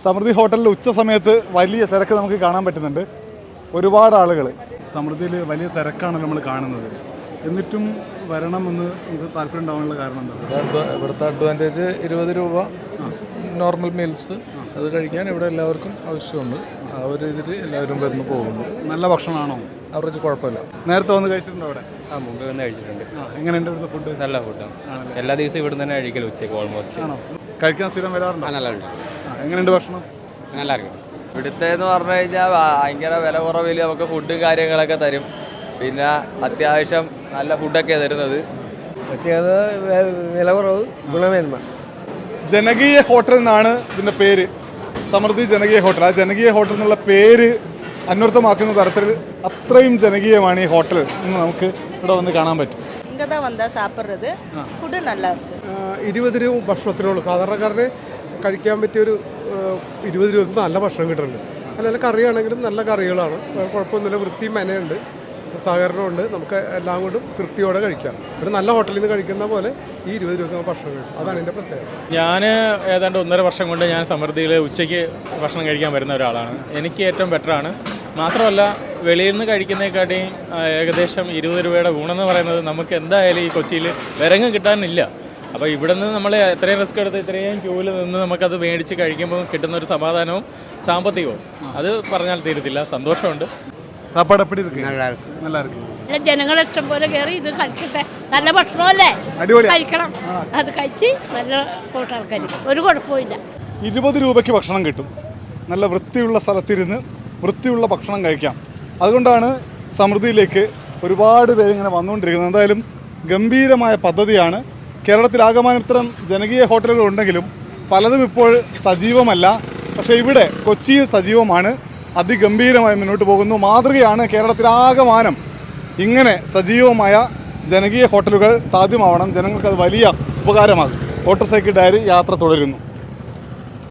സമൃദ്ധി ഹോട്ടലിൽ ഉച്ച സമയത്ത് വലിയ തിരക്ക് നമുക്ക് കാണാൻ പറ്റുന്നുണ്ട്. ഒരുപാട് ആളുകൾ. സമൃദ്ധിയിൽ വലിയ തിരക്കാണ് നമ്മൾ കാണുന്നത്. എന്നിട്ടും വരണമെന്ന് നമുക്ക് താല്പര്യം ഉണ്ടാകാനുള്ള കാരണം എന്താ? ഇവിടുത്തെ അഡ്വാൻറ്റേജ് 20 രൂപ നോർമൽ മീൽസ് അത് കഴിക്കാൻ ഇവിടെ എല്ലാവർക്കും ആവശ്യമുണ്ട്. ആ ഒരു ഇതിൽ എല്ലാവരും വരുന്നു പോകുന്നു. നല്ല ഭക്ഷണമാണോ? അവറേജ് കുഴപ്പമില്ല. നേരത്തെ വന്ന് കഴിച്ചിട്ടുണ്ടോ അവിടെ? മുമ്പ് വന്ന് കഴിച്ചിട്ടുണ്ട്. എങ്ങനെയുണ്ട് ഇവിടുത്തെ ഫുഡ്? നല്ല ഫുഡാണ്. എല്ലാ ദിവസവും ഇവിടെ തന്നെ കഴിക്കൽ ഉച്ചയ്ക്ക് ഓൾമോസ്റ്റ്. ആണോ? കഴിക്കാൻ സ്ഥിരം വരാറുണ്ടോ? നല്ലുണ്ട്. എങ്ങനെയുണ്ട് ഭക്ഷണം? നല്ല അറിയാം. ഇവിടുത്തെ എന്ന് പറഞ്ഞു കഴിഞ്ഞാൽ ഭയങ്കര വില കുറവിൽ നമുക്ക് ഫുഡും കാര്യങ്ങളൊക്കെ തരും. പിന്നെ അത്യാവശ്യം നല്ല ഫുഡൊക്കെ തരുന്നത്. പ്രത്യേകത വില കുറവ്, ഗുണമേന്മ. ജനകീയ ഹോട്ടൽ എന്നാണ് ഇതിൻ്റെ പേര്. സമൃദ്ധി ജനകീയ ഹോട്ടൽ. ആ ജനകീയ ഹോട്ടൽ എന്നുള്ള പേര് അന്വർത്ഥമാക്കുന്ന തരത്തിൽ അത്രയും ജനകീയമാണ് ഈ ഹോട്ടൽ എന്ന് നമുക്ക് ഇവിടെ വന്ന് കാണാൻ പറ്റും. இங்கே தான் வந்தால் சாப்பிட்றது ஃபுட்டு நல்லா இருக்குது. 20 രൂപ ഭക്ഷണത്തിനുള്ളൂ. സാധാരണക്കാരന് കഴിക്കാൻ പറ്റിയൊരു 20 രൂപയ്ക്ക് നല്ല ഭക്ഷണം കിട്ടുന്നുണ്ട്. നല്ല കറിയാണെങ്കിലും നല്ല കറികളാണ്. കുഴപ്പമൊന്നുമില്ല. വൃത്തിയും മെനയുണ്ട്, സഹകരണമുണ്ട്. നമുക്ക് എല്ലാം കൊണ്ടും തൃപ്തിയോടെ കഴിക്കാം. ഒരു നല്ല ഹോട്ടലിൽ നിന്ന് കഴിക്കുന്ന പോലെ ഈ 20 രൂപയ്ക്ക് ഭക്ഷണം കഴിക്കും. അതാണ് എൻ്റെ പ്രത്യേകത. ഞാൻ ഏതാണ്ട് 1.5 വർഷം കൊണ്ട് ഞാൻ സമൃദ്ധിയിൽ ഉച്ചയ്ക്ക് ഭക്ഷണം കഴിക്കാൻ വരുന്ന ഒരാളാണ്. എനിക്ക് ഏറ്റവും ബെറ്ററാണ്. മാത്രമല്ല വെളിയിൽ നിന്ന് കഴിക്കുന്നതിനെക്കാട്ടിയും ഏകദേശം 20 രൂപയുടെ ഗുണമെന്ന് പറയുന്നത് നമുക്ക് എന്തായാലും ഈ കൊച്ചിയിൽ വിരങ്ങ് കിട്ടാനില്ല. അപ്പോൾ ഇവിടെ നിന്ന് നമ്മൾ എത്രയും റിസ്ക് എടുത്ത് ഇത്രയും ക്യൂവിൽ നിന്ന് നമുക്കത് മേടിച്ച് കഴിക്കുമ്പോൾ കിട്ടുന്ന ഒരു സമാധാനവും സാമ്പത്തികവും അത് പറഞ്ഞാൽ തീരത്തില്ല. സന്തോഷമുണ്ട്. സാപ്പാട് എപ്പടി ഇருக்கு? നല്ല ജനങ്ങൾ ഇഷ്ടം പോലെ കയറി ഇത് കഴിക്കട്ടെ. നല്ല ഭക്ഷണമല്ലേ, കഴിക്കണം. അത് കഴിച്ച് നല്ല ആൾക്കാർ ഒരു കുഴപ്പമില്ല. 20 രൂപയ്ക്ക് ഭക്ഷണം കിട്ടും. നല്ല വൃത്തിയുള്ള സ്ഥലത്തിരുന്ന് വൃത്തിയുള്ള ഭക്ഷണം കഴിക്കാം. അതുകൊണ്ടാണ് സമൃദ്ധിയിലേക്ക് ഒരുപാട് പേര് ഇങ്ങനെ വന്നുകൊണ്ടിരിക്കുന്നത്. എന്തായാലും ഗംഭീരമായ പദ്ധതിയാണ്. കേരളത്തിലാകമാനം ഇത്തരം ജനകീയ ഹോട്ടലുകൾ ഉണ്ടെങ്കിലും പലതും ഇപ്പോൾ സജീവമല്ല. പക്ഷേ ഇവിടെ കൊച്ചിയിൽ സജീവമാണ്. അതിഗംഭീരമായി മുന്നോട്ട് പോകുന്നു. മാതൃകയാണ് കേരളത്തിലാകമാനം. ഇങ്ങനെ സജീവമായ ജനകീയ ഹോട്ടലുകൾ സാധ്യമാവണം. ജനങ്ങൾക്ക് അത് വലിയ ഉപകാരമാകും. മോട്ടോർ സൈക്കിൾ ഡയറി യാത്ര തുടരുന്നു.